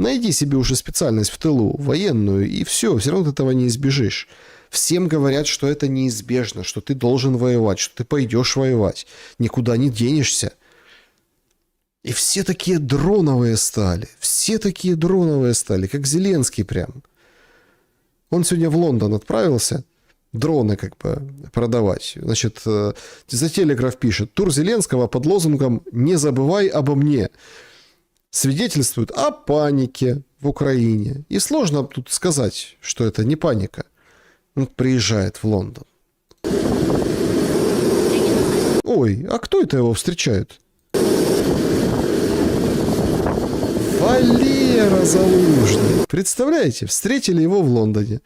Найди себе уже специальность в тылу, военную, и все равно ты этого не избежишь. Всем говорят, что это неизбежно, что ты должен воевать, что ты пойдешь воевать, никуда не денешься. И все такие дроновые стали, как Зеленский прям. Он сегодня в Лондон отправился, дроны как бы продавать. Значит, за Телеграф пишет: тур Зеленского под лозунгом «Не забывай обо мне» свидетельствует о панике в Украине. И сложно тут сказать, что это не паника. Он приезжает в Лондон. Ой, а кто это его встречает? Валера Залужный. Представляете, встретили его в Лондоне.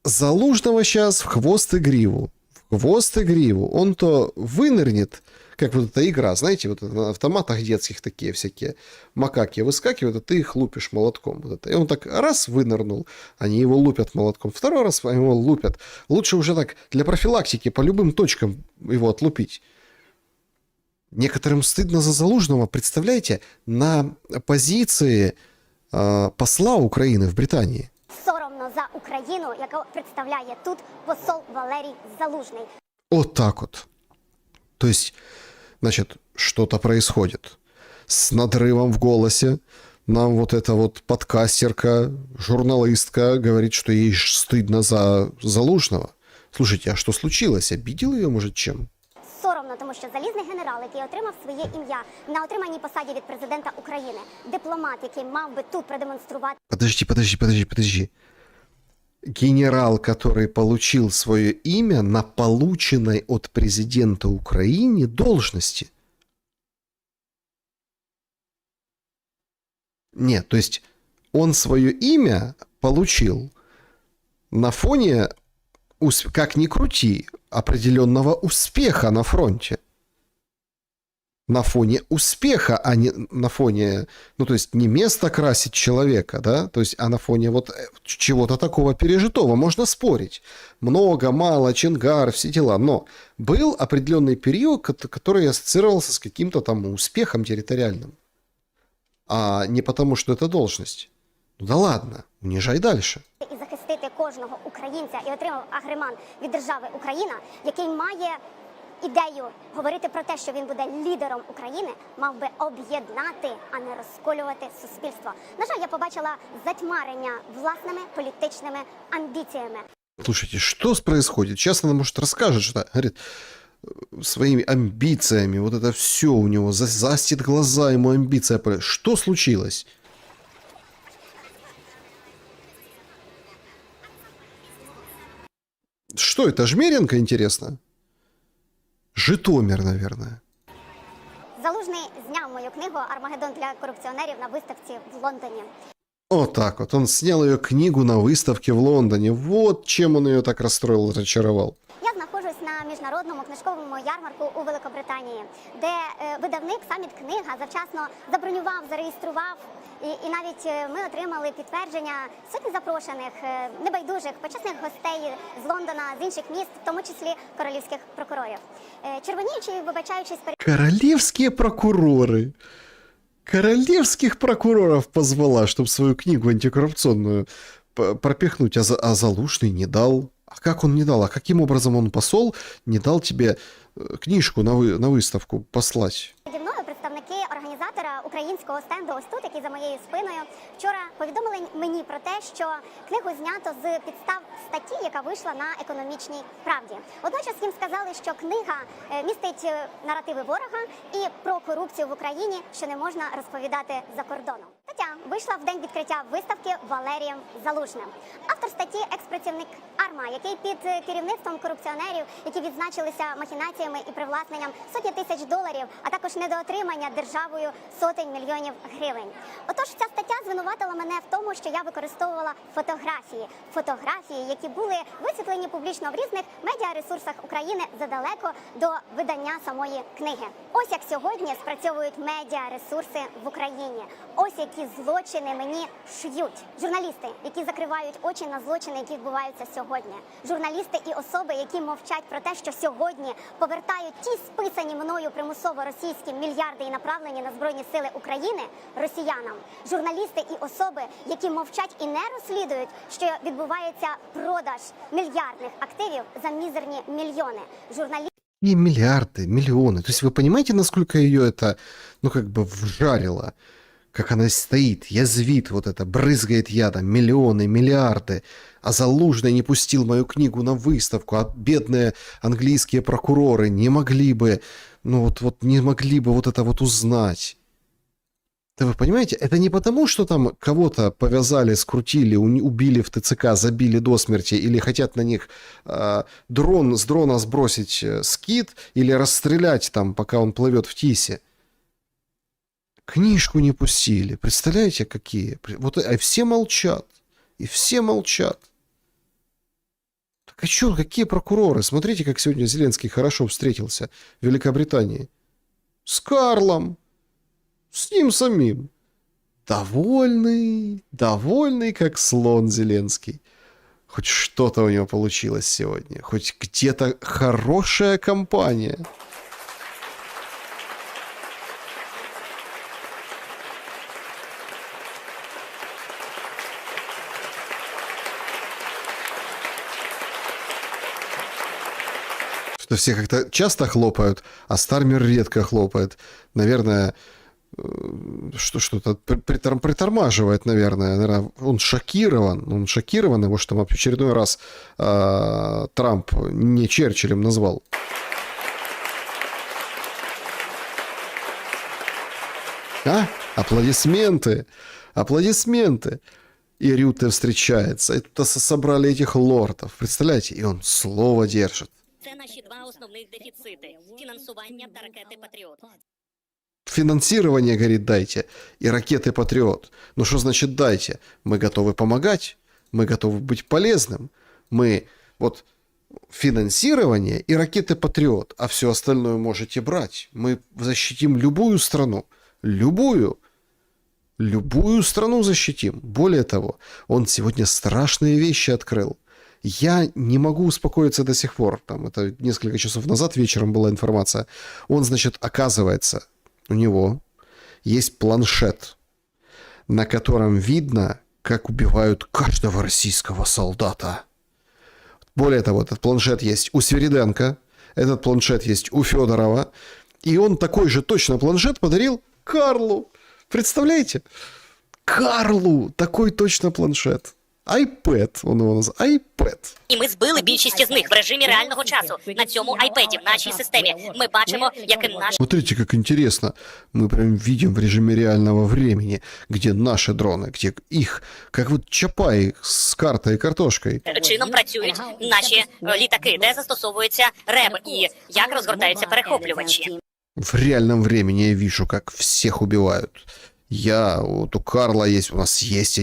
Залужного сейчас в хвост и гриву. В хвост и гриву. Он то вынырнет, как вот эта игра, знаете, вот на автоматах детских такие всякие макаки выскакивают, а ты их лупишь молотком. Вот это. И он так раз вынырнул, они его лупят молотком. Второй раз его лупят. Лучше уже так для профилактики по любым точкам его отлупить. Некоторым стыдно за Залужного, представляете, на позиции посла України в Британії. Соромно за Україну, яку представляє тут посол Валерій Залужний. Вот так вот. То есть, значит, что-то происходит. С надрывом в голосе нам вот эта вот подкастерка, журналистка говорит, что ей стыдно за Залужного. Слушайте, а что случилось? Обидел ее, может, чем? Соромно, тому що залізний генерал, який отримав своє ім'я на отриманій посаді від президента України, дипломат, який мав би тут продемонструвати... Подожди. Генерал, который получил свое имя на полученной от президента Украины должности. Нет, то есть он свое имя получил на фоне, как ни крути, определенного успеха на фронте. На фоне успеха, а не на фоне, ну, то есть не место красить человека, да, то есть, а на фоне вот чего-то такого пережитого. Можно спорить. Много, мало, Чонгар, все дела. Но был определенный период, который ассоциировался с каким-то там успехом территориальным. А не потому, что это должность. Ну да ладно, унижай дальше. І захистити кожного українця і отримав агреман від держави Україна, який має ідею говорити про те, що він буде лідером України, мав би об'єднати, а не розколювати суспільство. На жаль, я побачила затьмарення власними політичними амбіціями. Слушайте, что происходит? Сейчас она, может, расскажет, что говорит, своими амбициями, вот это все у него, застит глаза, ему амбиция. Что случилось? Что это, Жмеренко, интересно? Житомир, наверное. Залужний зняв мою книгу «Армагеддон для корупціонерів» на виставці в Лондоні. Вот так вот. Он снял ее книгу на выставке в Лондоне. Вот чем он ее так расстроил, разочаровал. Я знаходжусь на міжнародному книжковому ярмарку у Великобританії, де видавник «Саміт Книга» завчасно забронював, зареєстрував. І навіть ми отримали підтвердження сотні запрошених, небайдужих, почесних гостей з Лондона, з інших міст, в тому числі королівських прокурорів. Червоніючи і вибачаючись перед... Королевские прокуроры. Королевских прокуроров позвала, чтобы свою книгу антикоррупционную пропихнуть, а Залужный не дал. А как он не дал? А каким образом он, посол, не дал тебе книжку на выставку послать? Зі мною представники організатора українського стенду ось тут, який за моєю спиною, вчора повідомили мені про те, що книгу знято з підстав статті, яка вийшла на «Економічній правді». Водночас їм сказали, що книга містить наративи ворога і про корупцію в Україні, що не можна розповідати за кордоном. Стаття вийшла в день відкриття виставки Валерієм Залужним. Автор статті – екс-працівник АРМА, який під керівництвом корупціонерів, які відзначилися махінаціями і привласненням сотні тисяч доларів, а також недоотримання державою сотень мільйонів гривень. Отож, ця стаття звинуватила мене в тому, що я використовувала фотографії, які були висвітлені публічно в різних медіаресурсах України задалеко до видання самої книги. Ось як сьогодні спрацьовують медіаресурси в Україні. Ось які які злочини мені шиють. Журналісти, які закривають очі на злочини, які відбуваються сьогодні. Журналісти і особи, які мовчать про те, що сьогодні повертають ті списані мною примусово російські мільярди і направлені на Збройні сили України росіянам. Журналісти і особи, які мовчать і не розслідують, що відбувається продаж мільярдних активів за мізерні мільйони. И миллиарды, миллионы. То есть вы понимаете, насколько ее это, ну, как бы вжарило? Как она стоит, язвит вот это, брызгает ядом, миллионы, миллиарды. А Залужный не пустил мою книгу на выставку, а бедные английские прокуроры не могли бы, ну, вот не могли бы вот это вот узнать. Да вы понимаете, это не потому, что там кого-то повязали, скрутили, убили в ТЦК, забили до смерти, или хотят на них с дрона сбросить скид, или расстрелять там, пока он плывет в Тисе. Книжку не пустили. Представляете, какие? Вот, а все молчат. И все молчат. Так а что, какие прокуроры? Смотрите, как сегодня Зеленский хорошо встретился в Великобритании. С Карлом. С ним самим. Довольный, довольный, как слон Зеленский. Хоть что-то у него получилось сегодня. Хоть где-то хорошая компания. Что все как-то часто хлопают, а Стармер редко хлопает. Наверное, что-то притормаживает, наверное. Он шокирован его, что в очередной раз Трамп не Черчиллем назвал. А? Аплодисменты! Аплодисменты! И Рютте встречается, и тут собрали этих лордов. Представляете? И он слово держит. Це наші два основних дефіцити – фінансування та ракети «Патріот». Финансирование, говорит, дайте, и ракеты «Патриот». Ну что значит дайте? Мы готовы помогать, мы готовы быть полезным. Мы вот финансирование и ракеты «Патриот», а все остальное можете брать. Мы защитим любую страну, любую страну защитим. Более того, он сегодня страшные вещи открыл. Я не могу успокоиться до сих пор. Там, это несколько часов назад вечером была информация. Он, значит, оказывается, у него есть планшет, на котором видно, как убивают каждого российского солдата. Более того, этот планшет есть у Свириденко, этот планшет есть у Федорова, и он такой же точно планшет подарил Карлу. Представляете? Карлу такой точно планшет. iPad, он его назвал. iPad. І ми збили більшість із них в режимі реального часу. На цьому iPad в нашій системі. Ми бачимо, яким наш... Смотрите, как интересно. Мы прям видим в режиме реального времени, где наши дроны, где их, как вот Чапай с картой и картошкой. чином працюють наші літаки, де застосовується РЕБ і як розгортаються перехоплювачі. В реальном времени я вижу, как всех убивают. Вот у Карла есть, у нас есть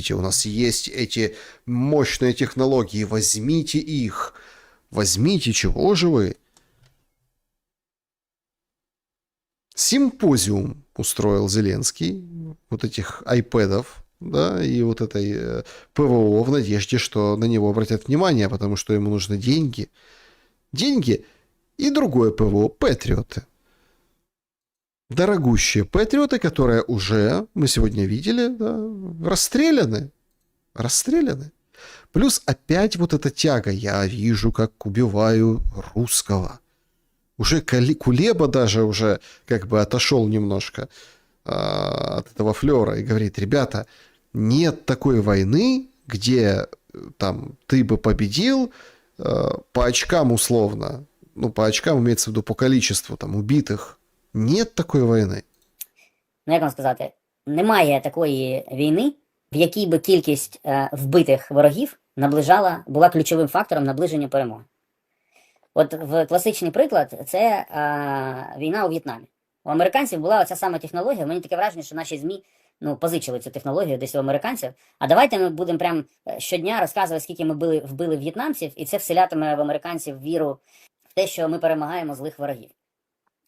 эти мощные технологии. Возьмите их. Возьмите, чего же вы? Симпозиум устроил Зеленский, вот этих айпэдов, да, и вот этой ПВО в надежде, что на него обратят внимание, потому что ему нужны деньги. Деньги и другое ПВО, Патриоты. Дорогущие патриоты, которые уже, мы сегодня видели, да, расстреляны. Плюс опять вот эта тяга. Я вижу, как убиваю русского. Уже Кулеба даже уже как бы отошел немножко от этого флера и говорит, ребята, нет такой войны, где там ты бы победил по очкам условно. Ну, по очкам имеется в виду по количеству там убитых. Нет такої війни. Ну, як вам сказати, немає такої війни, в якій би кількість вбитих ворогів була ключовим фактором наближення перемоги. От в класичний приклад – це війна у В'єтнамі. У американців була оця сама технологія, мені таке враження, що наші ЗМІ позичили цю технологію десь у американців. А давайте ми будемо прям щодня розказувати, скільки ми вбили в'єтнамців, і це вселятиме в американців віру в те, що ми перемагаємо злих ворогів.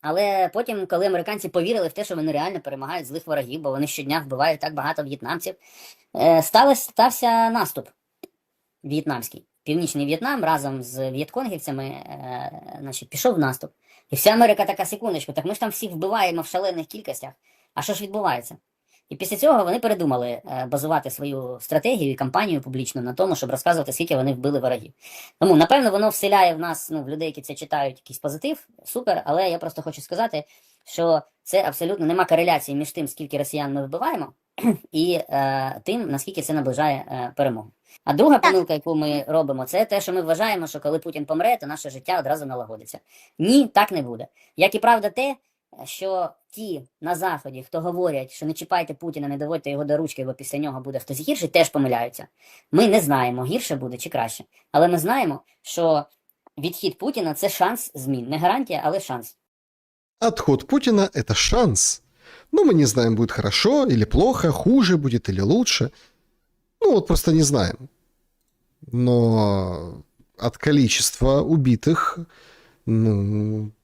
Але потім, коли американці повірили в те, що вони реально перемагають злих ворогів, бо вони щодня вбивають так багато в'єтнамців, стався наступ в'єтнамський. Північний В'єтнам разом з в'єтконгівцями пішов в наступ. І вся Америка така, секундочку, так ми ж там всіх вбиваємо в шалених кількостях. А що ж відбувається? І після цього вони передумали базувати свою стратегію і кампанію публічну на тому, щоб розказувати, скільки вони вбили ворогів. Тому, напевно, воно вселяє в нас, в людей, які це читають, якийсь позитив, супер, але я просто хочу сказати, що це абсолютно нема кореляції між тим, скільки росіян ми вбиваємо, і тим, наскільки це наближає перемогу. А друга помилка, яку ми робимо, це те, що ми вважаємо, що коли Путін помре, то наше життя одразу налагодиться. Ні, так не буде. Як і правда те, що ті на Заході, хто говорять, що не чіпайте Путіна, не доводьте його до ручки, бо після нього буде хтось гірший, теж помиляються. Ми не знаємо, гірше буде чи краще. Але ми знаємо, що відхід Путіна – це шанс змін. Не гарантія, але шанс. Отход Путина – это шанс. Но мы не знаем, будет хорошо или плохо, хуже будет или лучше. Ну вот просто не знаем. Но от количества убитых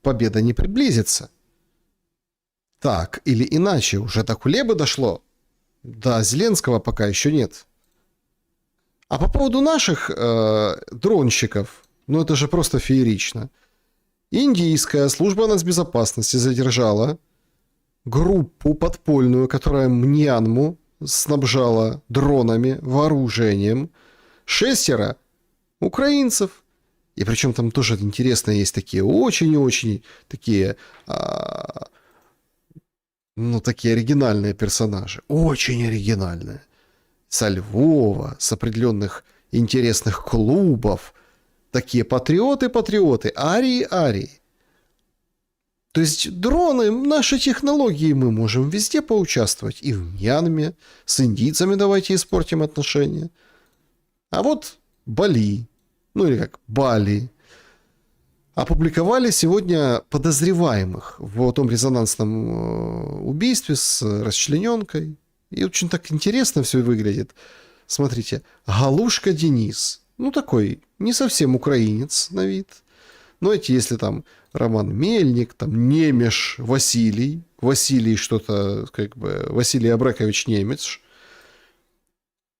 победа не приблизится. Так или иначе, уже до Кулебы дошло. До Зеленского пока еще нет. А по поводу наших дронщиков, это же просто феерично. Индийская служба нацбезопасности задержала группу подпольную, которая Мьянму снабжала дронами, вооружением. 6 украинцев. И причем там тоже интересно, есть такие очень-очень такие... такие оригинальные персонажи. Очень оригинальные. Со Львова, с определенных интересных клубов. Такие патриоты, арии. То есть дроны, наши технологии, мы можем везде поучаствовать. И в Мьянме, с индийцами давайте испортим отношения. А вот Бали, или как Бали, опубликовали сегодня подозреваемых в том резонансном убийстве с расчлененкой. И очень так интересно все выглядит. Смотрите, Галушка Денис. такой не совсем украинец на вид. Но если там Роман Мельник, там Немеш Василий. Василий что-то, Василий Абракович Немец.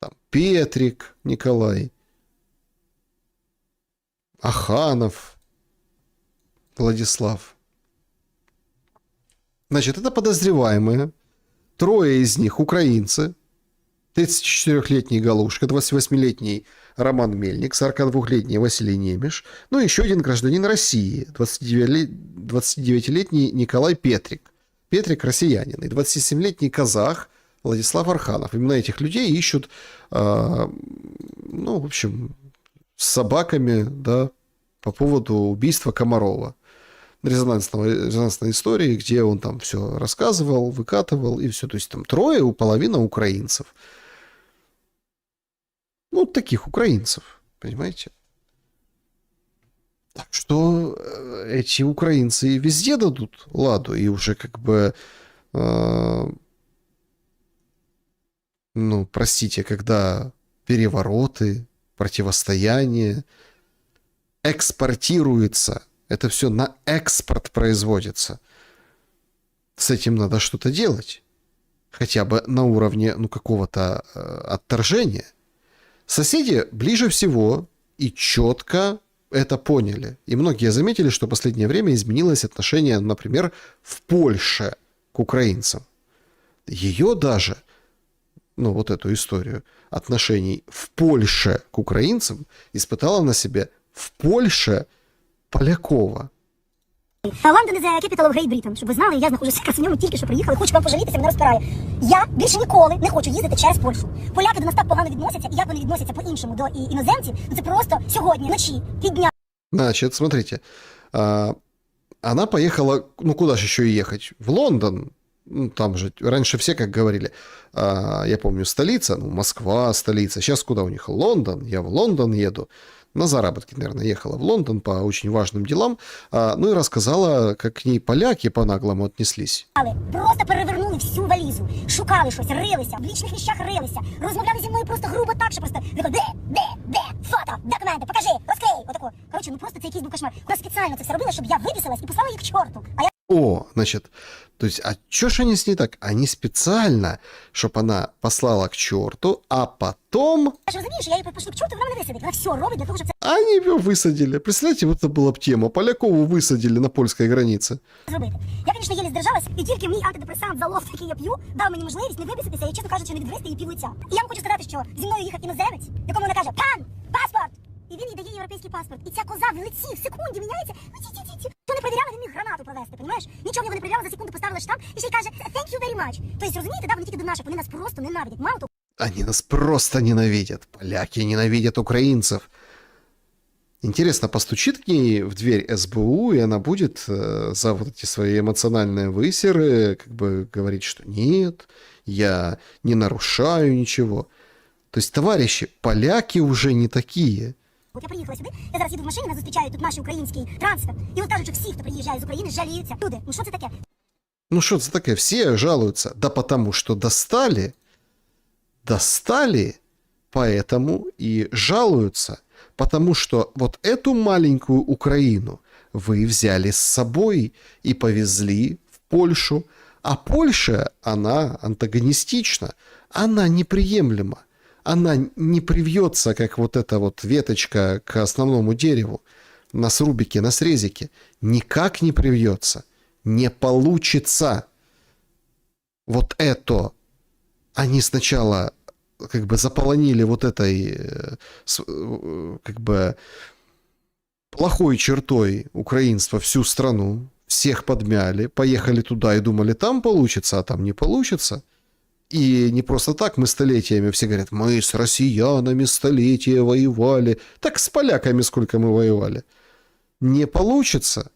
Там Петрик Николай. Аханов Владислав. Значит, это подозреваемые. 3 из них украинцы. 34-летний Галушка, 28-летний Роман Мельник, 42-летний Василий Немеш, еще один гражданин России, 29-летний Николай Петрик. Петрик россиянин, и 27-летний казах Владислав Арханов. Именно этих людей ищут, в общем, с собаками, по поводу убийства Комарова. Резонансной истории, где он там все рассказывал, выкатывал и все. То есть там 3, половина украинцев. Таких украинцев, понимаете? Так что эти украинцы везде дадут ладу, и уже простите, когда перевороты, противостояние экспортируется, это все на экспорт производится. С этим надо что-то делать. Хотя бы на уровне какого-то отторжения. Соседи ближе всего и четко это поняли. И многие заметили, что в последнее время изменилось отношение, например, в Польше к украинцам. Ее даже, эту историю отношений в Польше к украинцам испытала на себе в Польше Полякова. Лондон is the capital of Great Britain. Щоб ви знали, я знаходжуся якраз в ньому, тільки що приїхали. Хочу вам пожалітися, мене розпирає. Я більше ніколи не хочу їздити через Польщу. Поляки до нас так погано відносяться, і як вони відносяться по-іншому до іноземців, це просто сьогодні, вночі, півдня. Значит, смотрите, она поехала, куда же еще и ехать? В Лондон. Там же раньше все, как говорили, я помню, столица, Москва, столица. Сейчас куда у них? Лондон. Я в Лондон еду. На заработки, наверное, ехала в Лондон по очень важным делам. И рассказала, как к ней поляки по-наглому отнеслись. Просто перевернули всю валізу. Шукали щось, рилися, в лічних вещах рилися. Розмовляли зі мною просто грубо так, що просто де, фото, документи, покажи, розклей. Отако. Коротше, просто це якийсь був кошмар. Вона спеціально це все робила, щоб я вибісилась і послала їх к чорту. О, значит, то есть, а чё ж они с ней так? Они специально, чтобы она послала к черту, а потом Я ж розумію, що я її пошлю к чорту, вона мене висадить. Вона все робить для того, щоб це они ее высадили. Представляете, вот это была бы тема. Полякову высадили на польской границе. зробити. Я, звісно, єлі здержалась, і тільки мій антидепресант залог, який я п'ю, дав мені можливість не вибіситися і, чесно кажучи, не відгризти її півлиця. І я вам хочу сказати, що зі мною їхав іноземець, якому вона каже: «Пан, паспорт!» І він їй дає європейський паспорт. І ця коза в лиці в секунді міняється. Що не перевіряли, він міг гранату провести, понімаєш? Нічого в нього не перевіряли, за секунду поставили штамп і ще й каже: «Thank you very much». Тобто, розумієте, да, вони тільки до наших, вони нас просто ненавидять. Мало того, Они нас просто ненавидят. Поляки ненавидят украинцев. Интересно, постучит к ней в дверь СБУ, и она будет за вот эти свои эмоциональные высеры как бы говорить, что нет, я не нарушаю ничего. То есть, товарищи, поляки уже не такие. от я приїхала сюди, я зараз їду в машині, нас зустрічають тут наш український транспорт. І от кажуть, що всі, хто приїжджає з України, жаліються. Люди, ну що це таке? Ну что это такое? Все жалуются. Да потому что достали, поэтому и жалуются. Потому что вот эту маленькую Украину вы взяли с собой и повезли в Польшу. А Польша, она антагонистична, она неприемлема. Она не привьется, как вот эта вот веточка к основному дереву на срубике, на срезике. Никак не привьется. Не получится. Вот это они сначала как бы заполонили вот этой как бы плохой чертой украинства всю страну, всех подмяли, поехали туда и думали, там получится, а там не получится. И не просто так мы столетиями все говорят, мы с россиянами столетия воевали. Так с поляками сколько мы воевали. Не получится.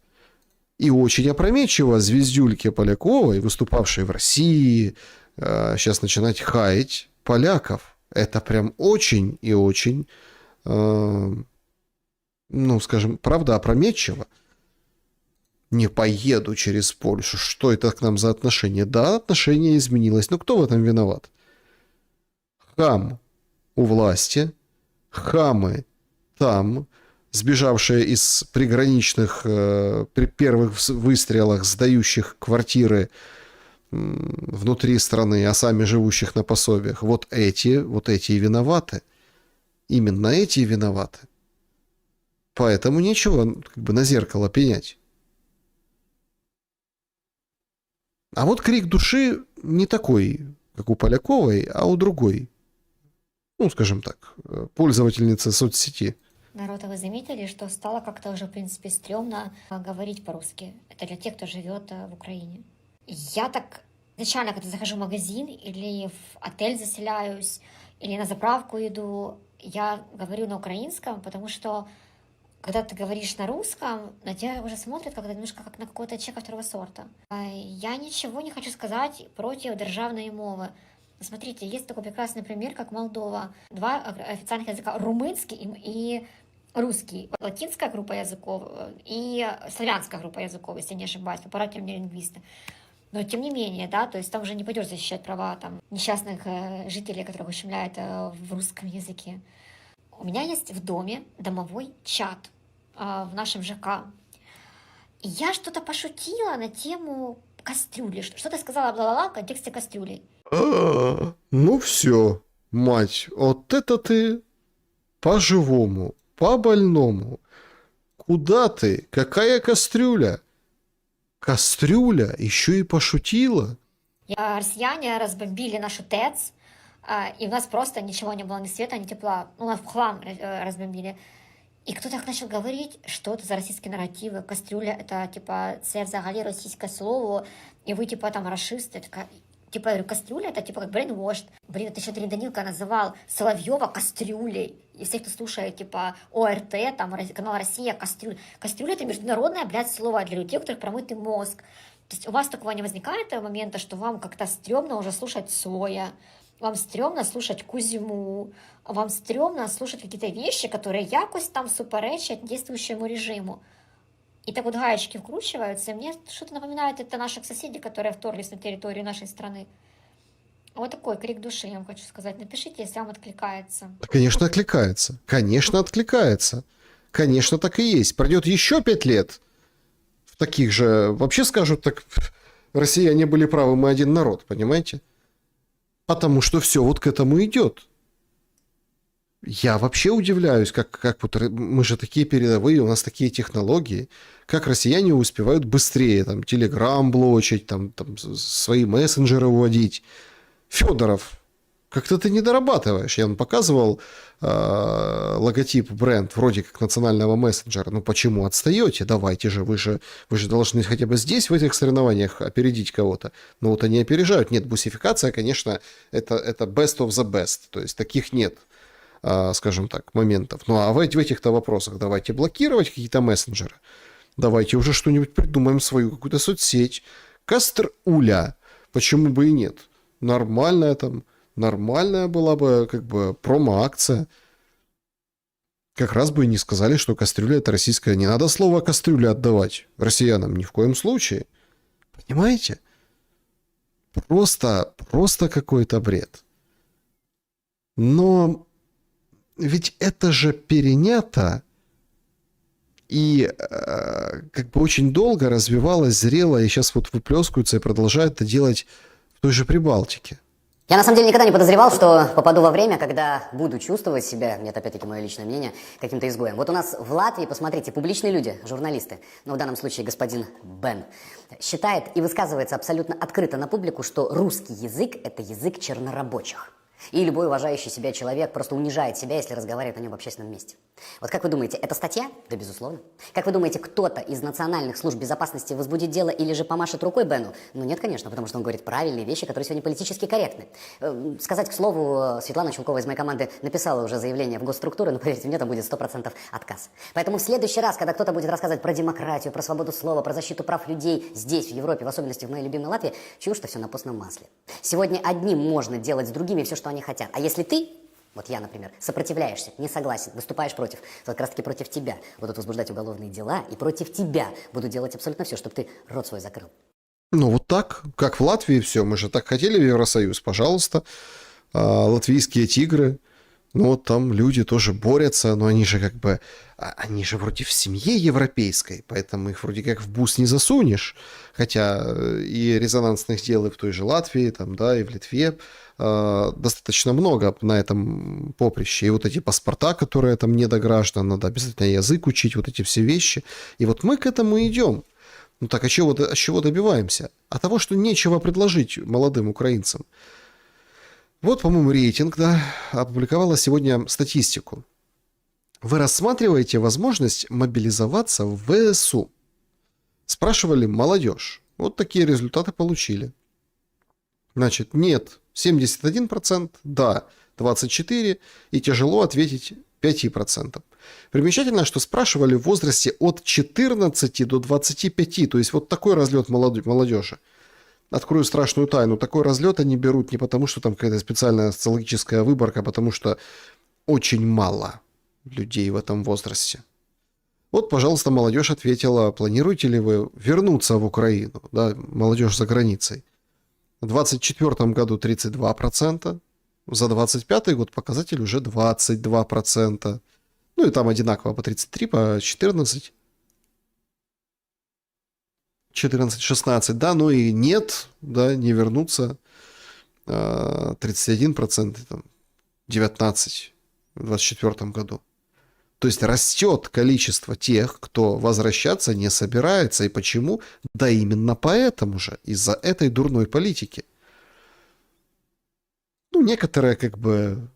И очень опрометчиво звездюльке Поляковой, выступавшей в России, сейчас начинать хаять поляков. Это прям очень и очень, ну, скажем, правда, опрометчиво. Не поеду через Польшу. Что это к нам за отношение? Да, отношение изменилось. Но кто в этом виноват? Хам у власти, хамы там, сбежавшие из приграничных при первых выстрелах, сдающих квартиры внутри страны, а сами живущих на пособиях. Вот эти и виноваты. Именно эти и виноваты. Поэтому нечего как бы на зеркало пенять. А вот крик души не такой, как у Поляковой, а у другой. Ну, скажем так, пользовательницы соцсети. Народ, а вы заметили, что стало как-то уже, в принципе, стрёмно говорить по-русски? Это для тех, кто живет в Украине. Я так изначально, когда захожу в магазин или в отель заселяюсь, или на заправку иду, я говорю на украинском, потому что когда ты говоришь на русском, на тебя уже смотрят как немножко как на какого-то человека второго сорта. Я ничего не хочу сказать против державной мовы. Смотрите, есть такой прекрасный пример, как Молдова. Два официальных языка, румынский и русский. Латинская группа языков и славянская группа языков, если не ошибаюсь, поправьте мне лингвисты. Но тем не менее, да, то есть там уже не пойдешь защищать права там несчастных жителей, которых ущемляют в русском языке. У меня есть в доме домовой чат в нашем ЖК. И я что-то пошутила на тему кастрюли. Что-то сказала бла-бла-бла в контексте кастрюлей. Ну все, мать, вот это ты по-живому, по-больному. Куда ты? Какая кастрюля? Кастрюля еще и пошутила. Россияне разбомбили нашу ТЭЦ, и у нас просто ничего не было, ни света, ни тепла. Ну, нас в хлам разбомбили. И кто так начал говорить, что это за российские нарративы, кастрюля, это, типа, це взагалі російське слово, и вы, типа, там, расисты. Типа, я говорю, кастрюля, это, типа, как brainwashed. Блин, это еще Данилко называл Соловьева кастрюлей. И все, кто слушает, типа, ОРТ, там, канал «Россия», кастрюля. Кастрюля — это международное, блядь, слово для людей, у которых промытый мозг. То есть у вас такого не возникает момента, что вам как-то стрёмно уже слушать Цоя, вам стрёмно слушать Кузьму, вам стрёмно слушать какие-то вещи, которые якось там суперечат действующему режиму. И так вот гаечки вкручиваются, и мне что-то напоминает это наших соседей, которые вторглись на территорию нашей страны. Вот такой крик души, я вам хочу сказать. Напишите, если вам откликается. Конечно, откликается. Конечно, откликается. Конечно, так и есть. Пройдет еще 5 лет. таких же вообще скажут, так россияне были правы, мы один народ, понимаете? Потому что все вот к этому идет. Я вообще удивляюсь, как вот мы же такие передовые, у нас такие технологии, как россияне успевают быстрее там Telegram блочить, там свои мессенджеры вводить. Федоров, как-то ты не дорабатываешь. Я вам показывал логотип, бренд вроде как национального мессенджера. Ну почему отстаете? Давайте же, вы же должны хотя бы здесь, в этих соревнованиях, опередить кого-то. Но вот они опережают. Нет, бусификация, конечно, это best of the best. То есть таких нет, скажем так, моментов. Ну а в этих-то вопросах давайте блокировать какие-то мессенджеры. Давайте уже что-нибудь придумаем, свою какую-то соцсеть. Кастрюля. Почему бы и нет? Нормальная была бы как бы промо-акция. Как раз бы и не сказали, что кастрюля это российская. Не надо слово кастрюля отдавать россиянам ни в коем случае. Понимаете? Просто какой-то бред. Но ведь это же перенято и как бы очень долго развивалось, зрело, и сейчас вот выплескиваются и продолжают это делать в той же Прибалтике. Я на самом деле никогда не подозревал, что попаду во время, когда буду чувствовать себя, нет, опять-таки мое личное мнение, каким-то изгоем. Вот у нас в Латвии, посмотрите, публичные люди, журналисты, ну в данном случае господин Бен, считает и высказывается абсолютно открыто на публику, что русский язык – это язык чернорабочих. И любой уважающий себя человек просто унижает себя, если разговаривает о нем в общественном месте. Вот как вы думаете, это статья? Да, безусловно. Как вы думаете, кто-то из национальных служб безопасности возбудит дело или же помашет рукой Бену? Ну нет, конечно, потому что он говорит правильные вещи, которые сегодня политически корректны. Сказать, к слову, Светлана Чулкова из моей команды написала уже заявление в госструктуры, но поверьте мне, там будет 100% отказ. Поэтому в следующий раз, когда кто-то будет рассказывать про демократию, про свободу слова, про защиту прав людей здесь, в Европе, в особенности в моей любимой Латвии, чушь, что все на постном масле. Сегодня одним можно делать с другими все, что они хотят. А если ты, вот я, например, сопротивляешься, не согласен, выступаешь против, то как раз таки против тебя будут возбуждать уголовные дела, и против тебя будут делать абсолютно все, чтобы ты рот свой закрыл. Ну вот так, как в Латвии все. Мы же так хотели в Евросоюз, пожалуйста. Латвийские тигры, ну вот там люди тоже борются, но они же как бы, они же вроде в семье европейской, поэтому их вроде как в бус не засунешь. Хотя и резонансных дел и в той же Латвии, там, да, и в Литве достаточно много на этом поприще. И вот эти паспорта, которые там недограждан, надо обязательно язык учить, вот эти все вещи. И вот мы к этому идем. Ну так, а чего добиваемся? От того, что нечего предложить молодым украинцам. Вот, по-моему, рейтинг, да, опубликовала сегодня статистику. Вы рассматриваете возможность мобилизоваться в ВСУ? Спрашивали молодежь. Вот такие результаты получили. Значит, нет 71%, да 24%, и тяжело ответить 5%. Примечательно, что спрашивали в возрасте от 14 до 25, то есть вот такой разлет молодежи. Открою страшную тайну, такой разлет они берут не потому, что там какая-то специальная социологическая выборка, а потому что очень мало людей в этом возрасте. Вот, пожалуйста, молодежь ответила, планируете ли вы вернуться в Украину, да, молодежь за границей. В 2024 году 32%, за 2025 год показатель уже 22%. Ну и там одинаково по 33, по 14. 14-16, да, ну и нет, да, не вернуться. 31%, там, 19% в 2024 году. То есть растет количество тех, кто возвращаться не собирается. И почему? Да именно поэтому же, из-за этой дурной политики. Ну, некоторые как бы...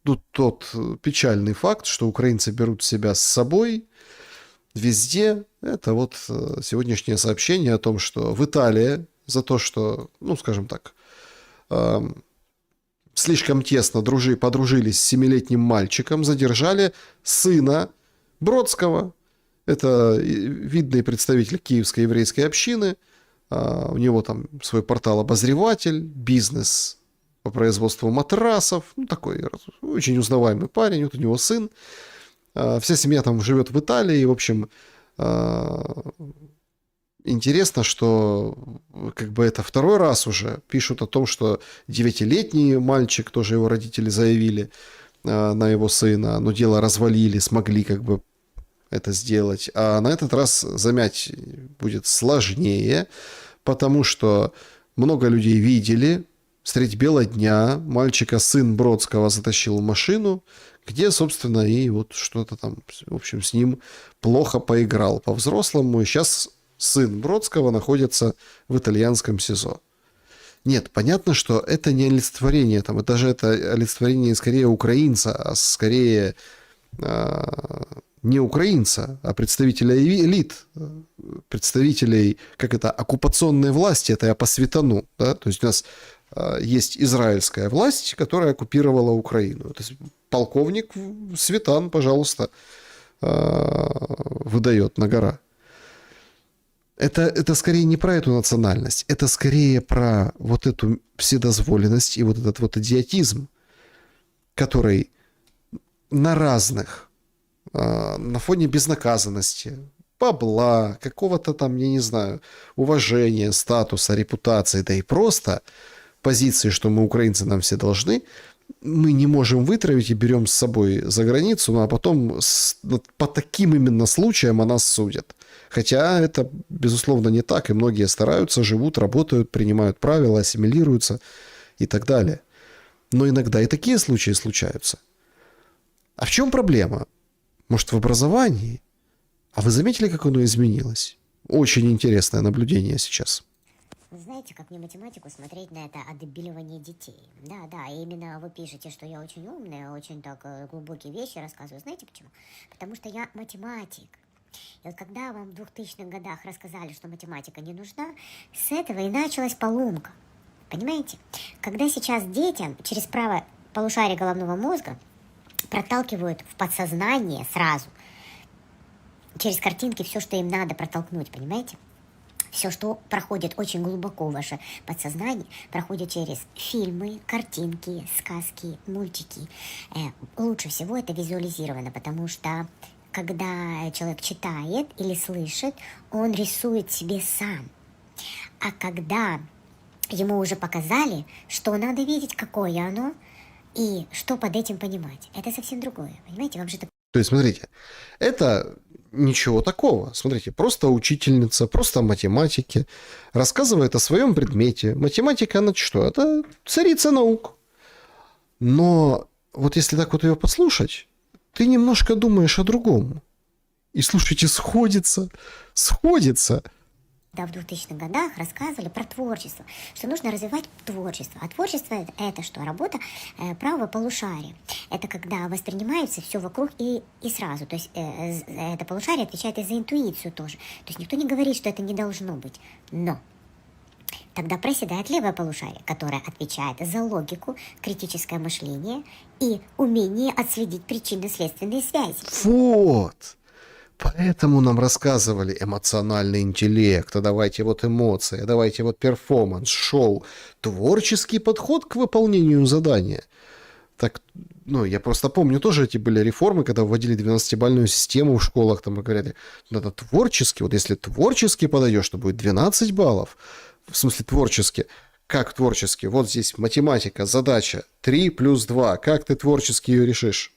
Тут тот печальный факт, что украинцы берут себя с собой везде. Это вот сегодняшнее сообщение о том, что в Италии за то, что, ну, скажем так, слишком тесно подружились с 7-летним мальчиком, задержали сына Бродского. Это видный представитель киевской еврейской общины. У него там свой портал «Обозреватель», бизнес по производству матрасов. Ну, такой очень узнаваемый парень. Вот у него сын. Вся семья там живет в Италии. В общем, интересно, что как бы это второй раз уже пишут о том, что 9-летний мальчик, тоже его родители заявили на его сына, но дело развалили, смогли как бы это сделать, а на этот раз замять будет сложнее, потому что много людей видели, средь бела дня мальчика сын Бродского затащил в машину, где, собственно, и вот что-то там, в общем, с ним плохо поиграл по-взрослому, и сейчас сын Бродского находится в итальянском СИЗО. Нет, понятно, что это не олицетворение, там, это же это олицетворение скорее украинца, а скорее не украинца, а представителя элит, представителей, как это, оккупационной власти, это я по светану, да, то есть у нас есть израильская власть, которая оккупировала Украину. То есть полковник Светан, пожалуйста, выдает на гора. Это скорее не про эту национальность, это скорее про вот эту вседозволенность и вот этот вот идиотизм, который на разных, на фоне безнаказанности, бабла, какого-то там, я не знаю, уважения, статуса, репутации, да и просто позиции, что мы, украинцы, нам все должны, мы не можем вытравить и берем с собой за границу, ну а потом по таким именно случаям о нас судят. Хотя это, безусловно, не так, и многие стараются, живут, работают, принимают правила, ассимилируются и так далее. Но иногда и такие случаи случаются. А в чем проблема? Может, в образовании? А вы заметили, как оно изменилось? Очень интересное наблюдение сейчас. Вы знаете, как мне математику смотреть на это одебиливание детей? Да, именно вы пишете, что я очень умная, очень так глубокие вещи рассказываю. Знаете почему? Потому что я математик. И вот когда вам в 2000-х годах рассказали, что математика не нужна, с этого и началась поломка. Понимаете? Когда сейчас детям через правое полушарие головного мозга проталкивают в подсознание сразу, через картинки все, что им надо протолкнуть, понимаете? Все, что проходит очень глубоко в ваше подсознание, проходит через фильмы, картинки, сказки, мультики. Лучше всего это визуализировано, потому что когда человек читает или слышит, он рисует себе сам. А когда ему уже показали, что надо видеть, какое оно, и что под этим понимать, это совсем другое. Понимаете, вам же так... То есть, смотрите, это ничего такого. Смотрите, просто учительница, просто математики рассказывает о своем предмете. Математика, она что? Это царица наук. Но вот если так вот ее послушать, ты немножко думаешь о другом. И слушайте, сходится. Да, в 2000-х годах рассказывали про творчество, что нужно развивать творчество. А творчество – это что? Работа правого полушария. Это когда воспринимается все вокруг и сразу. То есть это полушарие отвечает и за интуицию тоже. То есть никто не говорит, что это не должно быть. Но тогда проседает левое полушарие, которое отвечает за логику, критическое мышление и умение отследить причинно-следственные связи. Вот. Поэтому нам рассказывали эмоциональный интеллект, а давайте вот эмоции, а давайте вот перформанс, шоу, творческий подход к выполнению задания. Так, ну, я просто помню, тоже эти были реформы, когда вводили 12-бальную систему в школах, там говорили, надо творчески, вот если творчески подойдешь, то будет 12 баллов. В смысле творчески. Как творчески? Вот здесь математика, задача 3 плюс 2. Как ты творчески ее решишь?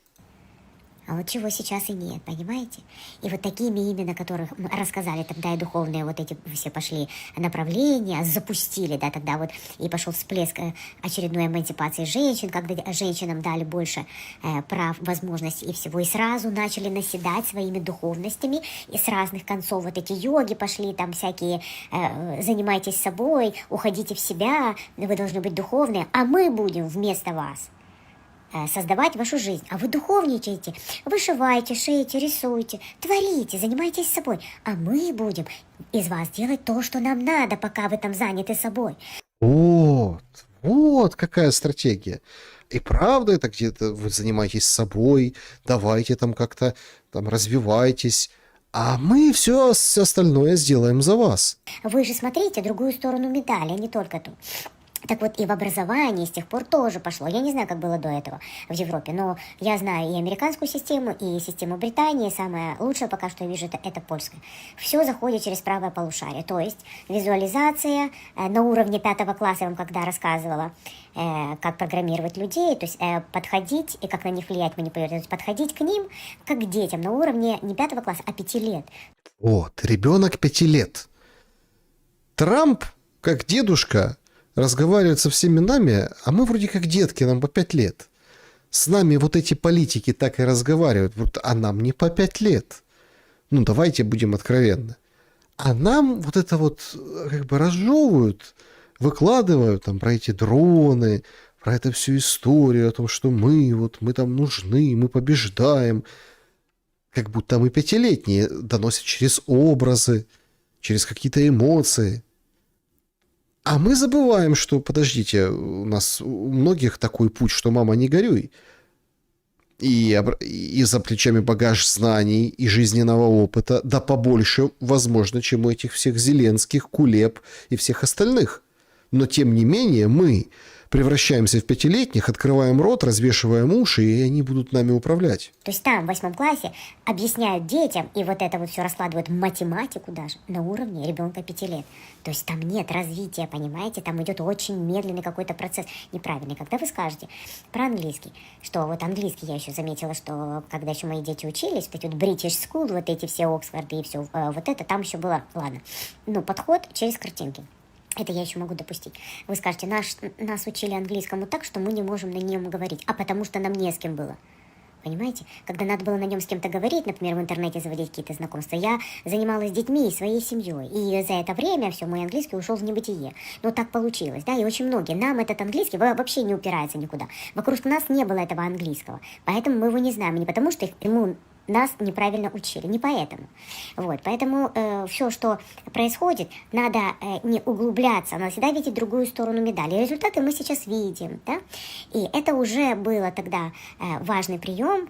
А вот чего сейчас и нет, понимаете? И вот такими именно, которых рассказали тогда и духовные вот эти все пошли направления, запустили, да, тогда вот и пошел всплеск очередной эмансипации женщин, когда женщинам дали больше прав, возможностей и всего, и сразу начали наседать своими духовностями, и с разных концов вот эти йоги пошли, там всякие занимайтесь собой, уходите в себя, вы должны быть духовные, а мы будем вместо вас создавать вашу жизнь. А вы духовничаете, вышиваете, шейте, рисуете, творите, занимайтесь собой. А мы будем из вас делать то, что нам надо, пока вы там заняты собой. Вот какая стратегия. И правда, это где-то вы занимаетесь собой, давайте там как-то там развивайтесь, а мы все остальное сделаем за вас. Вы же смотрите другую сторону медали, а не только ту. Так вот, и в образовании с тех пор тоже пошло. Я не знаю, как было до этого в Европе, но я знаю и американскую систему, и систему Британии. Самое лучшее пока что я вижу, это польская. Все заходит через правое полушарие. То есть визуализация на уровне 5 класса, я вам когда рассказывала, как программировать людей, то есть подходить и как на них влиять, манипулировать, то есть подходить к ним как к детям на уровне не 5 класса, а 5 лет. Вот, ребенок 5 лет. Трамп, как дедушка, разговаривает со всеми нами, а мы вроде как детки, нам по 5 лет. С нами вот эти политики так и разговаривают, а нам не по 5 лет. Ну, давайте будем откровенны. А нам вот это вот как бы разжевывают, выкладывают там про эти дроны, про эту всю историю о том, что мы там нужны, мы побеждаем. Как будто мы 5-летние, доносят через образы, через какие-то эмоции. А мы забываем, что, подождите, у нас у многих такой путь, что мама, не горюй. И за плечами багаж знаний и жизненного опыта, да побольше, возможно, чем у этих всех Зеленских, Кулеб и всех остальных. Но, тем не менее, мы превращаемся в 5-летних, открываем рот, развешиваем уши, и они будут нами управлять. То есть там в 8 классе объясняют детям, и вот это вот все раскладывают математику даже на уровне ребенка 5 лет. То есть там нет развития, понимаете, там идет очень медленный какой-то процесс, неправильный. Когда вы скажете про английский, что вот английский я еще заметила, что когда еще мои дети учились, вот эти вот British School, вот эти все Оксфорды и все, вот это там еще было, ладно, подход через картинки. Это я еще могу допустить. Вы скажете, нас учили английскому так, что мы не можем на нем говорить, а потому что нам не с кем было. Понимаете? Когда надо было на нем с кем-то говорить, например, в интернете заводить какие-то знакомства, я занималась детьми и своей семьей. И за это время все, мой английский ушел в небытие. Но так получилось, да, и очень многие. Нам этот английский вообще не упирается никуда. Вокруг нас не было этого английского. Поэтому мы его не знаем. Не потому что нас неправильно учили, не поэтому. Вот, поэтому все, что происходит, надо не углубляться, надо всегда видеть другую сторону медали. И результаты мы сейчас видим, да? И это уже было тогда важный прием,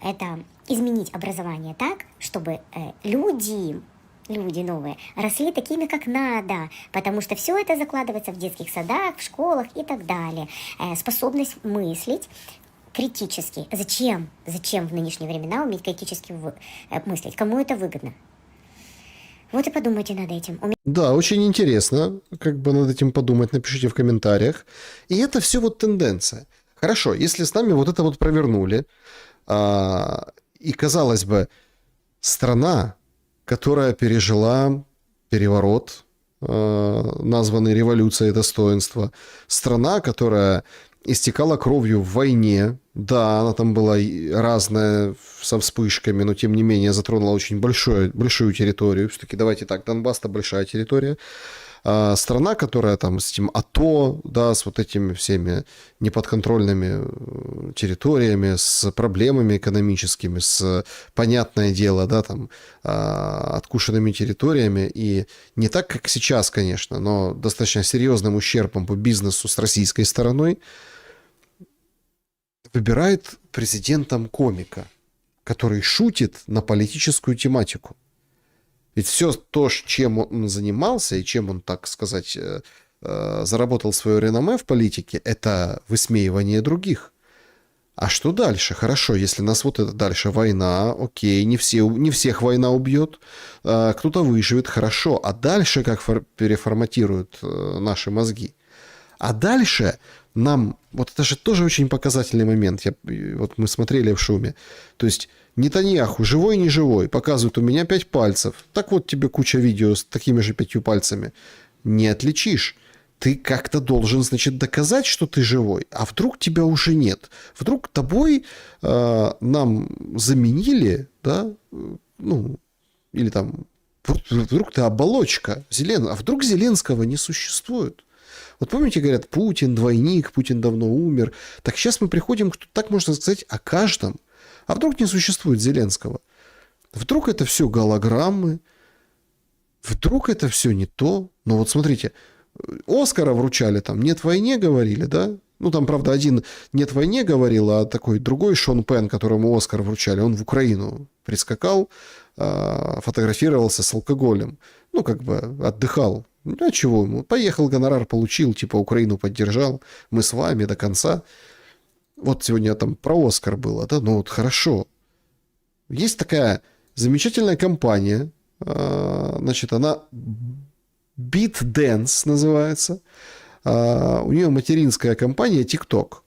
это изменить образование так, чтобы люди новые росли такими, как надо, потому что все это закладывается в детских садах, в школах и так далее. Способность мыслить критически. Зачем в нынешние времена уметь критически мыслить? Кому это выгодно? Вот и подумайте над этим. Да, очень интересно, как бы над этим подумать, напишите в комментариях. И это все вот тенденция. Хорошо, если с нами вот это вот провернули, и, казалось бы, страна, которая пережила переворот, названный революцией достоинства, страна, которая истекала кровью в войне. Да, она там была разная, со вспышками, но тем не менее затронула очень большую территорию. Все-таки давайте так, Донбасс-то большая территория. Страна, которая там с этим АТО, да, с вот этими всеми неподконтрольными территориями, с проблемами экономическими, с, понятное дело, да, там, откушенными территориями, и не так, как сейчас, конечно, но достаточно серьезным ущербом по бизнесу с российской стороной, выбирает президентом комика, который шутит на политическую тематику. Ведь все то, чем он занимался и чем он, так сказать, заработал свое реноме в политике, это высмеивание других. А что дальше? Хорошо, если нас вот это дальше война, окей, не всех война убьет, кто-то выживет, хорошо. А дальше как переформатируют наши мозги? А дальше нам, вот это же тоже очень показательный момент, вот мы смотрели в «Шуме», то есть Нетаньяху, живой, не живой, показывают, у меня 5 пальцев, так вот тебе куча видео с такими же 5 пальцами, не отличишь. Ты как-то должен, значит, доказать, что ты живой, а вдруг тебя уже нет, вдруг тобой нам заменили, да, или там, вдруг ты оболочка, а вдруг Зеленского не существует. Вот помните, говорят, Путин двойник, Путин давно умер. Так сейчас мы приходим, так можно сказать, о каждом. А вдруг не существует Зеленского? Вдруг это все голограммы? Вдруг это все не то? Ну вот смотрите, Оскара вручали, там «Нет войне» говорили, да? Ну там, правда, один «Нет войне» говорил, а такой другой Шон Пен, которому Оскар вручали, он в Украину прискакал, фотографировался с алкоголем. Ну, как бы отдыхал Ну, а чего ему? Поехал, гонорар получил, типа Украину поддержал, мы с вами до конца. Вот сегодня там про Оскар было, да, ну вот хорошо. Есть такая замечательная компания, значит, она BitDance называется. У нее материнская компания TikTok.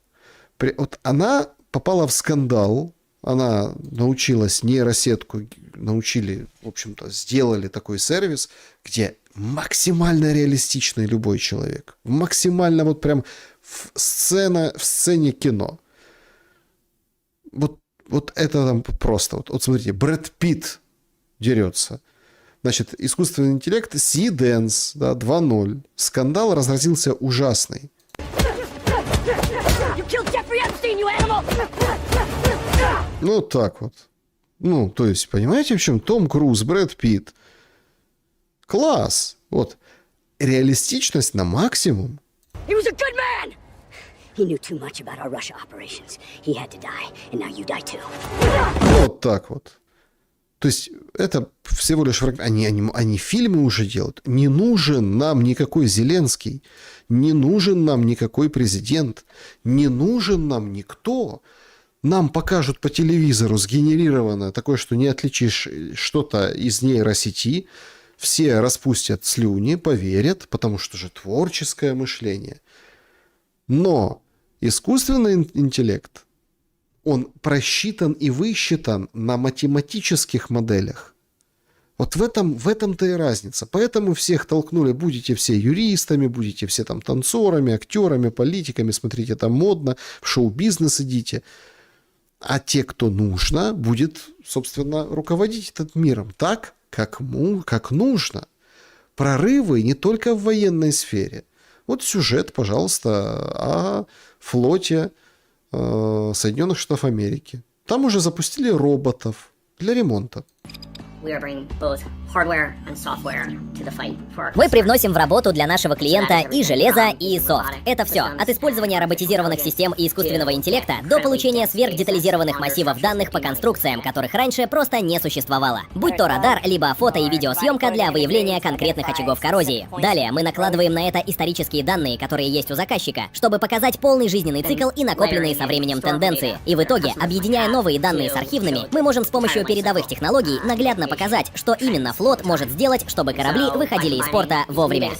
Вот она попала в скандал, она научилась нейросетку, научили, в общем-то, сделали такой сервис, где максимально реалистичный любой человек. Максимально вот прям в сцене кино. Вот это там просто. Вот смотрите, Брэд Питт дерется. Значит, искусственный интеллект C-Dance, да, 2.0. Скандал разразился ужасный. Ну, так вот. Ну, то есть, понимаете, в чем? Том Круз, Брэд Питт. Класс. Вот. Реалистичность на максимум. He was a good man! He knew too much about our Russia operations. He had to die, and now you die too. Вот так вот. То есть, это всего лишь фрагмент. Они фильмы уже делают. Не нужен нам никакой Зеленский. Не нужен нам никакой президент. Не нужен нам никто. Нам покажут по телевизору сгенерированное такое, что не отличишь что-то из нейросети. Все распустят слюни, поверят, потому что же творческое мышление. Но искусственный интеллект, он просчитан и высчитан на математических моделях. Вот в этом-то и разница. Поэтому всех толкнули, будете все юристами, будете все там танцорами, актерами, политиками, смотрите, там модно, в шоу-бизнес идите. А те, кто нужно, будет, собственно, руководить этим миром так, как нужно. Прорывы не только в военной сфере. Вот сюжет, пожалуйста, о флоте Соединенных Штатов Америки. Там уже запустили роботов для ремонта. Мы привносим в работу для нашего клиента и железо, и софт. Это все. От использования роботизированных систем и искусственного интеллекта до получения сверхдетализированных массивов данных по конструкциям, которых раньше просто не существовало. Будь то радар, либо фото- и видеосъемка для выявления конкретных очагов коррозии. Далее мы накладываем на это исторические данные, которые есть у заказчика, чтобы показать полный жизненный цикл и накопленные со временем тенденции. И в итоге, объединяя новые данные с архивными, мы можем с помощью передовых технологий наглядно показать, что именно флот может сделать, чтобы корабли выходили из порта вовремя.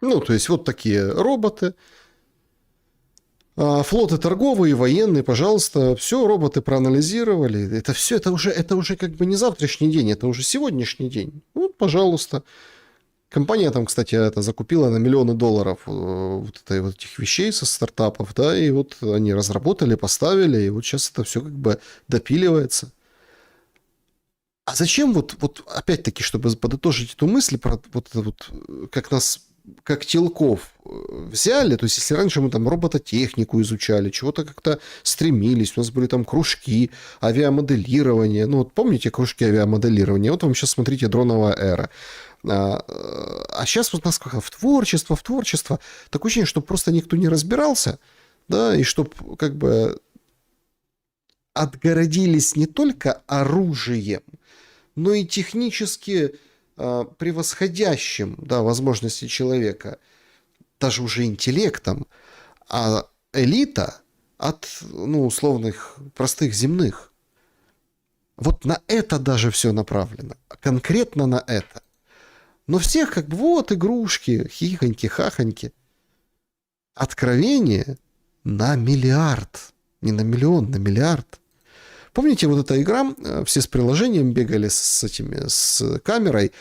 Ну, то есть вот такие роботы. Флоты торговые, военные, пожалуйста, все роботы проанализировали. Это все, это уже как бы не завтрашний день, это уже сегодняшний день. Вот, пожалуйста. Компания там, кстати, это закупила на миллионы долларов вот этих вещей со стартапов, да, и вот они разработали, поставили, и вот сейчас это все как бы допиливается. А зачем вот опять-таки, чтобы подытожить эту мысль про вот это вот, как телков взяли, то есть если раньше мы там робототехнику изучали, чего-то как-то стремились, у нас были там кружки авиамоделирования, ну вот помните кружки авиамоделирования, вот вам сейчас смотрите дроновая эра. А сейчас вот у нас в творчество. Такое ощущение, что просто никто не разбирался, да, и чтобы как бы отгородились не только оружием, но и технически превосходящим, да, возможности человека, даже уже интеллектом, а элита от, ну, условных простых земных. Вот на это даже все направлено, конкретно на это. Но всех как бы вот игрушки, хихоньки, хахоньки. Откровение на миллиард. Не на миллион, на миллиард. Помните, вот эта игра, все с приложением бегали с камерой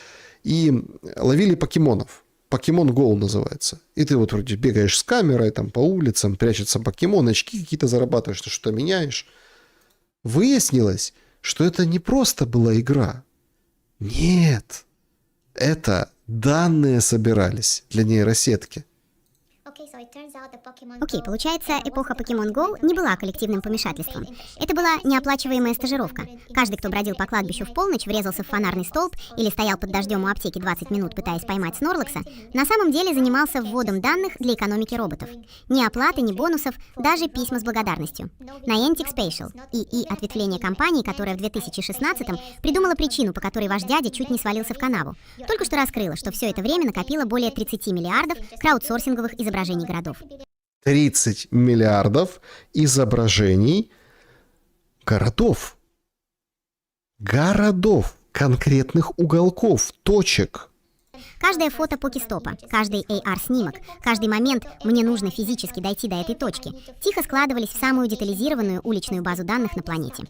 и ловили покемонов. Покемон Go называется. И ты вот вроде бегаешь с камерой там по улицам, прячется покемон, очки какие-то зарабатываешь, ты что-то меняешь. Выяснилось, что это не просто была игра. Нет. Это данные собирались для нейросетки. Okay, so I Окей, получается, эпоха Pokemon Go не была коллективным помешательством. Это была неоплачиваемая стажировка. Каждый, кто бродил по кладбищу в полночь, врезался в фонарный столб или стоял под дождем у аптеки 20 минут, пытаясь поймать Снорлекса, на самом деле занимался вводом данных для экономики роботов. Ни оплаты, ни бонусов, даже письма с благодарностью. Niantic Spatial, ИИ-ответвление компании, которая в 2016-м придумала причину, по которой ваш дядя чуть не свалился в канаву, только что раскрыла, что все это время накопило более 30 миллиардов краудсорсинговых изображений городов. 30 миллиардов изображений городов. Городов, конкретных уголков, точек. Каждое фото покестопа, каждый AR-снимок, каждый момент «мне нужно физически дойти до этой точки» тихо складывались в самую детализированную уличную базу данных на планете.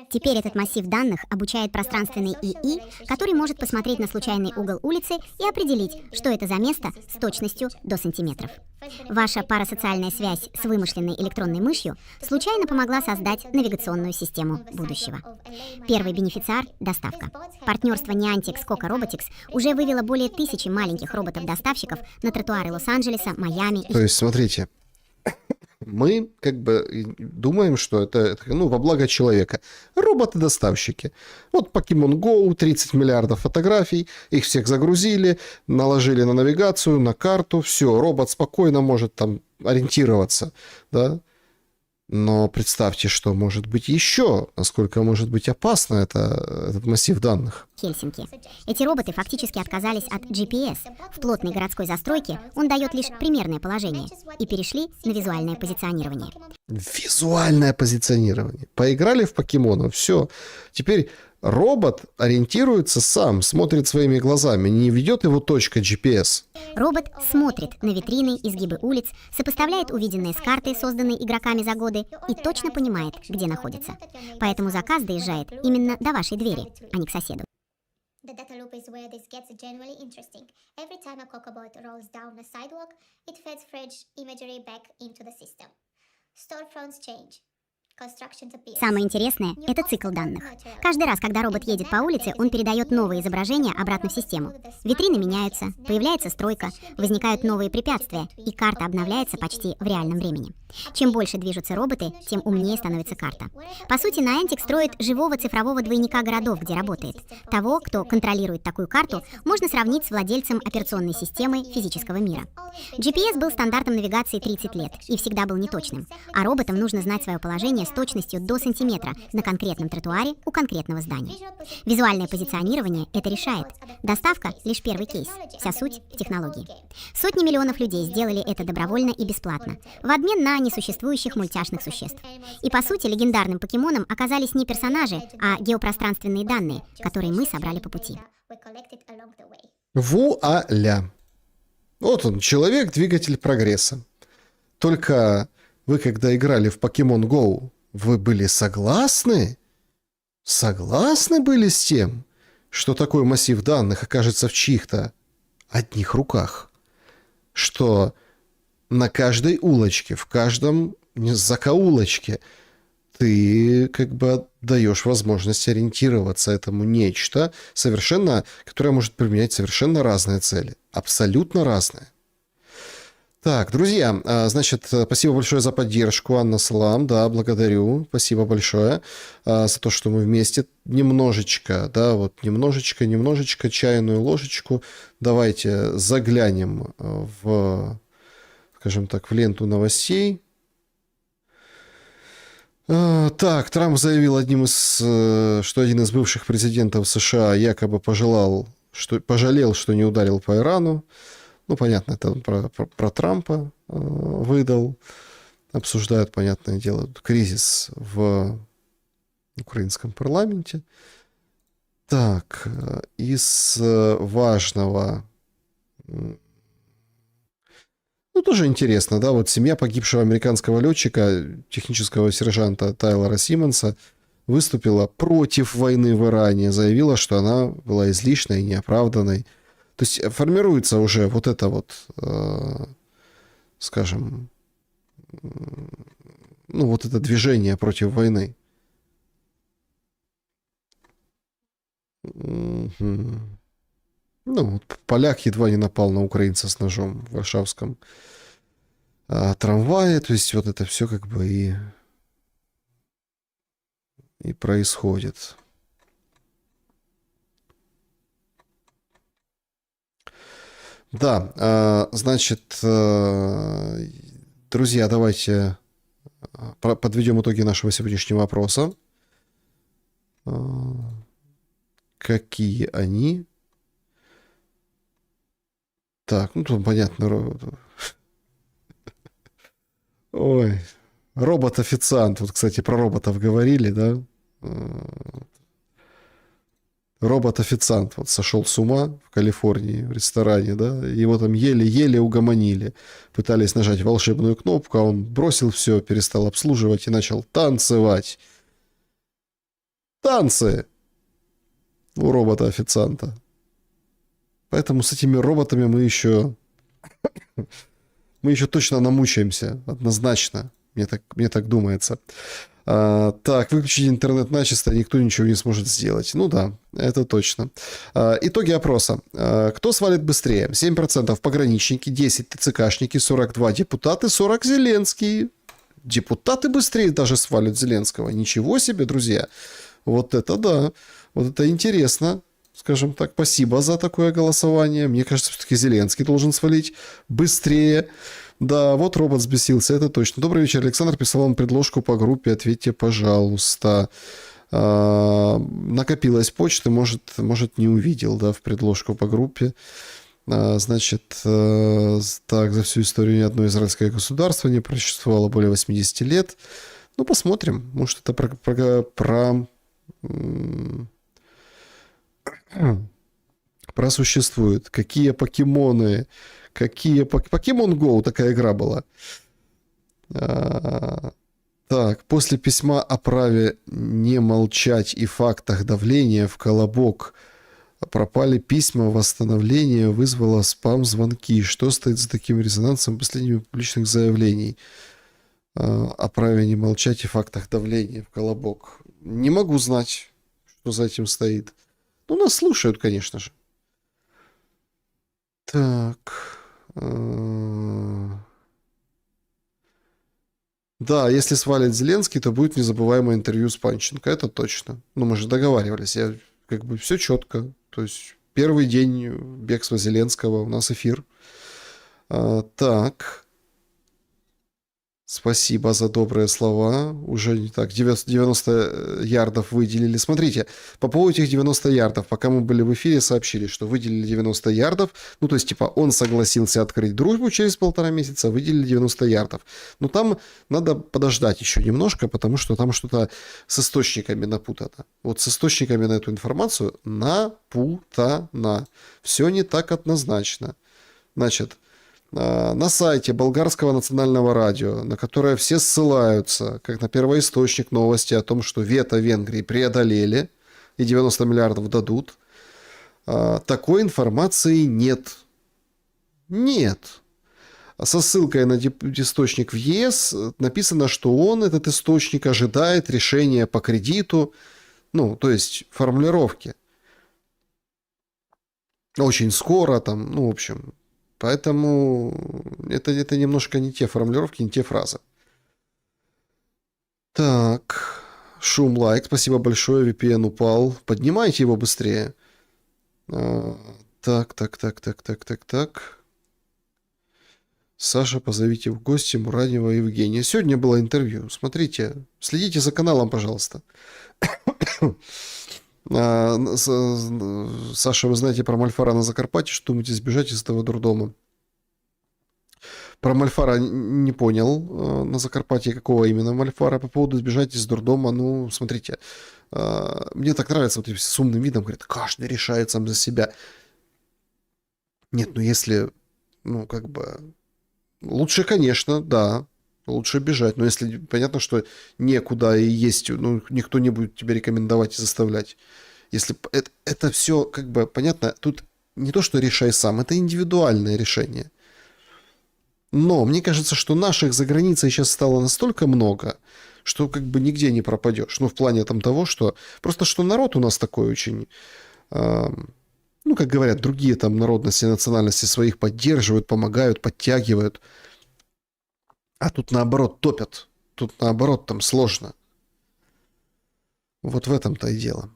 Теперь этот массив данных обучает пространственный ИИ, который может посмотреть на случайный угол улицы и определить, что это за место с точностью до сантиметров. Ваша парасоциальная связь с вымышленной электронной мышью случайно помогла создать навигационную систему будущего. Первый бенефициар — доставка. Партнерство Niantic с Coca Robotics уже вывело более 1000 маленьких роботов-доставщиков на тротуары Лос-Анджелеса, Майами и... То есть, смотрите, мы как бы думаем, что это во благо человека. Роботы-доставщики. Вот Pokemon Go, 30 миллиардов фотографий, их всех загрузили, наложили на навигацию, на карту, все, робот спокойно может там ориентироваться, да. Но представьте, что может быть еще, насколько может быть опасно этот массив данных. Хельсинки. Эти роботы фактически отказались от GPS. В плотной городской застройке он дает лишь примерное положение. И перешли на визуальное позиционирование. Визуальное позиционирование. Поиграли в покемонов, все. Теперь робот ориентируется сам, смотрит своими глазами, не ведет его точка GPS. Робот смотрит на витрины, изгибы улиц, сопоставляет увиденное с картой, созданной игроками за годы, и точно понимает, где находится. Поэтому заказ доезжает именно до вашей двери, а не к соседу. The data loop is where this gets genuinely interesting. Every time a Cocobot rolls down a sidewalk, it feeds fresh imagery back into the system. Storefronts change. Самое интересное — это цикл данных. Каждый раз, когда робот едет по улице, он передает новые изображения обратно в систему. Витрины меняются, появляется стройка, возникают новые препятствия, и карта обновляется почти в реальном времени. Чем больше движутся роботы, тем умнее становится карта. По сути, Niantic строит живого цифрового двойника городов, где работает. Того, кто контролирует такую карту, можно сравнить с владельцем операционной системы физического мира. GPS был стандартом навигации 30 лет и всегда был неточным, а роботам нужно знать свое положение с точностью до сантиметра на конкретном тротуаре у конкретного здания. Визуальное позиционирование это решает. Доставка — лишь первый кейс. Вся суть в технологии. Сотни миллионов людей сделали это добровольно и бесплатно, в обмен на несуществующих мультяшных существ. И по сути легендарным покемоном оказались не персонажи, а геопространственные данные, которые мы собрали по пути. Вуаля! Вот он, человек, двигатель прогресса. Только вы, когда играли в Pokemon Go, вы были согласны? Согласны были с тем, что такой массив данных окажется в чьих-то одних руках? Что на каждой улочке, в каждом закоулочке ты как бы даешь возможность ориентироваться этому нечто, которое может применять совершенно разные цели. Абсолютно разные. Так, друзья, значит, спасибо большое за поддержку, Анна Салам, да, благодарю, спасибо большое за то, что мы вместе немножечко, да, вот немножечко чайную ложечку, давайте заглянем в, скажем так, в ленту новостей. Так, Трамп заявил что один из бывших президентов США якобы пожалел, что не ударил по Ирану. Ну, понятно, это он про Трампа выдал. Обсуждают, понятное дело, кризис в украинском парламенте. Так, из важного... Ну, тоже интересно, да, вот семья погибшего американского летчика, технического сержанта Тайлора Симмонса, выступила против войны в Иране, заявила, что она была излишней и неоправданной. То есть формируется уже вот это вот, скажем, ну, вот это движение против войны. Мгм. Ну, вот поляк едва не напал на украинца с ножом в варшавском трамвае. То есть вот это все как бы и происходит. Да, значит, друзья, давайте подведем итоги нашего сегодняшнего опроса. Какие они? Так, ну тут понятно. Ой, робот-официант. Вот, кстати, про роботов говорили, да? Робот-официант вот сошел с ума в Калифорнии в ресторане, да? Его там еле-еле угомонили. Пытались нажать волшебную кнопку, а он бросил все, перестал обслуживать и начал танцевать. Танцы у робота-официанта. Поэтому с этими роботами мы еще точно намучаемся, однозначно. Мне так думается. Так, выключить интернет начисто, никто ничего не сможет сделать. Ну да, это точно. Итоги опроса. Кто свалит быстрее? 7% пограничники, 10 ТЦКшники, 42 депутаты, 40 Зеленский. Депутаты быстрее даже свалят Зеленского. Ничего себе, друзья. Вот это да. Вот это интересно. Скажем так, спасибо за такое голосование. Мне кажется, все-таки Зеленский должен свалить быстрее. Да, вот робот взбесился, это точно. Добрый вечер, Александр. Писал вам предложку по группе. Ответьте, пожалуйста. Накопилась почта, может, не увидел, да, в предложку по группе. Значит, так, за всю историю ни одно израильское государство не просуществовало более 80 лет. Ну, посмотрим. Может, это просуществует. Какие покемоны... Покемон Go такая игра была. Так, после письма о праве не молчать и фактах давления в колобок пропали письма, восстановление вызвало спам-звонки. Что стоит за таким резонансом последних публичных заявлений о праве не молчать и фактах давления в колобок? Не могу знать, что за этим стоит. Ну, нас слушают, конечно же. Так... Да, если свалит Зеленский, то будет незабываемое интервью с Панченко. Это точно. Ну, мы же договаривались. Как бы все четко. То есть первый день бегства Зеленского, у нас эфир. Так. Спасибо за добрые слова. Уже не так. 90 ярдов выделили. Смотрите, по поводу этих 90 ярдов, пока мы были в эфире, сообщили, что выделили 90 ярдов. Ну, то есть, типа, он согласился открыть дружбу через 1,5 месяца, выделили 90 ярдов. Но там надо подождать еще немножко, потому что там что-то с источниками напутано. Вот с источниками на эту информацию напутано. Все не так однозначно. Значит, на сайте Болгарского национального радио, на которое все ссылаются, как на первоисточник новости о том, что вето Венгрии преодолели и 90 миллиардов дадут, такой информации нет. Нет. Со ссылкой на источник в ЕС написано, что этот источник, ожидает решения по кредиту, ну, то есть формулировки. Очень скоро там, ну, в общем... Поэтому это немножко не те формулировки, не те фразы. Так. Шум лайк. Спасибо большое. VPN упал. Поднимайте его быстрее. Так. Саша, позовите в гости Муранева Евгения. Сегодня было интервью. Смотрите. Следите за каналом, пожалуйста. Саша, вы знаете про Мальфара на Закарпатье, что думаете сбежать из этого дурдома? Про Мальфара не понял. На Закарпатье какого именно Мальфара? По поводу сбежать из дурдома, ну, смотрите. Мне так нравится, вот с умным видом говорят, каждый решает сам за себя. Нет, ну если, ну, как бы... Лучше, конечно, да. Лучше бежать. Но если понятно, что некуда и есть, ну, никто не будет тебя рекомендовать и заставлять. Если это все, как бы, понятно, тут не то, что решай сам, это индивидуальное решение. Но мне кажется, что наших за границей сейчас стало настолько много, что как бы нигде не пропадешь. Ну, в плане там того, что... Просто что народ у нас такой очень ну, как говорят, другие там народности, национальности своих поддерживают, помогают, подтягивают. А тут наоборот топят. Тут наоборот там сложно. Вот в этом-то и дело.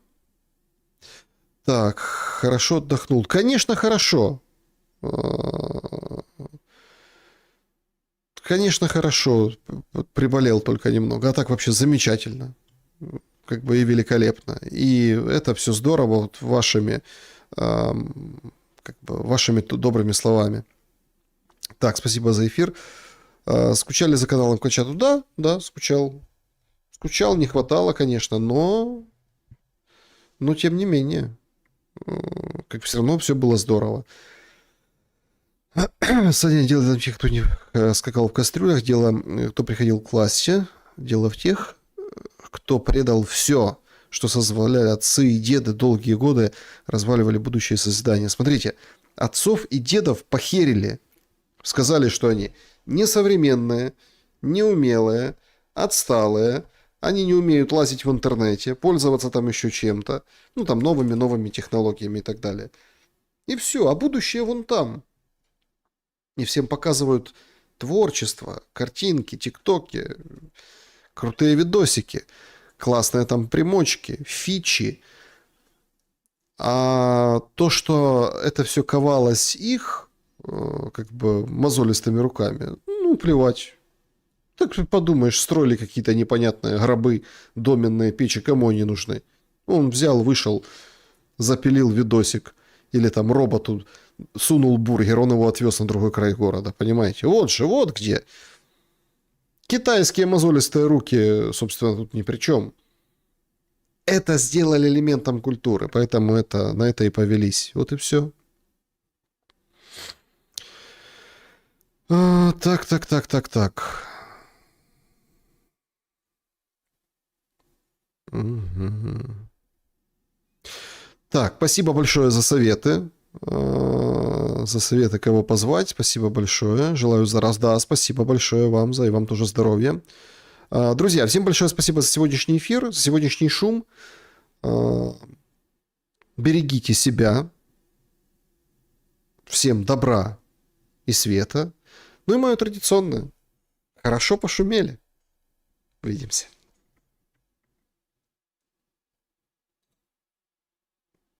Так, хорошо отдохнул. Конечно, хорошо. Конечно, хорошо. Приболел только немного. А так вообще замечательно. Как бы и великолепно. И это все здорово вот вашими, как бы вашими добрыми словами. Так, спасибо за эфир. Скучали за каналом Качату? Да, да, скучал. Скучал, не хватало, конечно, но тем не менее. Как все равно все было здорово. Саня, дело не в тех, кто не скакал в кастрюлях, дело, кто приходил к власти, дело в тех, кто предал все, что созволяли отцы и деды долгие годы, разваливали будущее созидание. Смотрите, отцов и дедов похерили, сказали, что они несовременные, неумелые, отсталые, они не умеют лазить в интернете, пользоваться там еще чем-то, ну там новыми технологиями и так далее. И все, а будущее вон там. И всем показывают творчество, картинки, тиктоки, крутые видосики, классные там примочки, фичи. А то, что это все ковалось их, как бы мозолистыми руками, ну, плевать. Так подумаешь, строили какие-то непонятные гробы, доменные печи, кому они нужны. Он взял, вышел, запилил видосик, или там роботу сунул бургер, он его отвез на другой край города, понимаете? Вот же, вот где. Китайские мозолистые руки, собственно, тут ни при чем. Это сделали элементом культуры, поэтому на это и повелись. Вот и все. Так. Угу. Так, спасибо большое за советы. За советы, кого позвать. Спасибо большое. Желаю за раз. Да, спасибо большое вам и вам тоже здоровья. Друзья, всем большое спасибо за сегодняшний эфир, за сегодняшний шум. Берегите себя. Всем добра и света. Ну и мое традиционное. Хорошо пошумели. Увидимся.